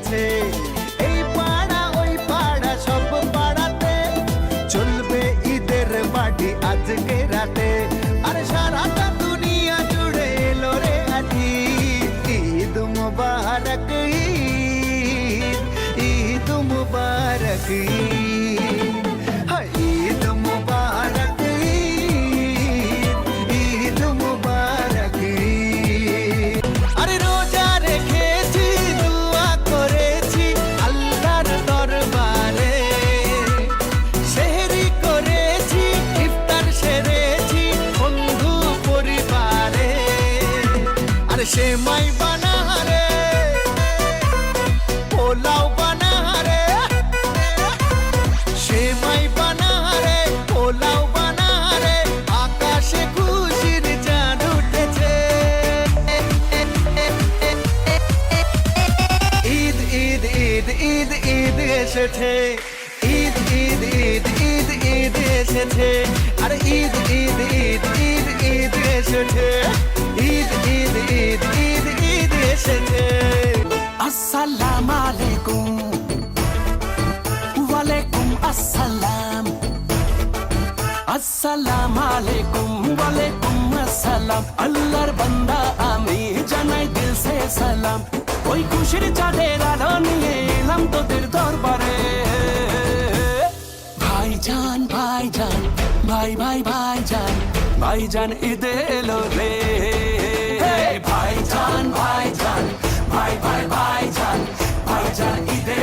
উঠেছে। এই পাড়া ওই পাড়া সব পাড়াতে চলবে ঈদের পার্টি আজকে রাতে। আর সারাটা দুনিয়া জুড়ে এলো রে আজি ঈদ মুবারক, ঈদ ঈদ মুবারক, ঈদ মুবারক, ঈদ মুবারক। আরে রোজা রেখেছি, দোয়া করেছি আল্লাহর দরবারে, সেহরি করেছি, ইফতার সেরেছি বন্ধু পরিবারে। আরে সেমাই বানা রে, পোলাও বানা রে, সেমাই বানা রে, পোলাও বানা রে, আকাশে খুশির চাঁদ উঠেছে। ঈদ ঈদ ঈদ ঈদ ঈদ এসেছে, ঈদ ঈদ ঈদ ঈদ ঈদ এসেছে। আর ঈদ ঈদ ঈদ ঈদ ঈদ এসেছে, ঈদ ঈদ ঈদ ঈদ ঈদ এসেছে। আসসালামু আলাইকুম, ওয়ালাইকুম আসসালাম, আসসালামু আলাইকুম, ওয়ালাইকুম আসসালাম। আল্লাহর বান্দা আমি জানাই দিল সে সালাম। ওই খুশির চাঁদের আলো নিয়ে এলাম তোদের দরবারে। ভাইজান ভাইজান, ভাই ভাই ভাইজান, ভাইজান ঈদে এলো রে। ভাইজান ভাইজান, ভাই ভাই ভাইজান, ভাইজান ঈদে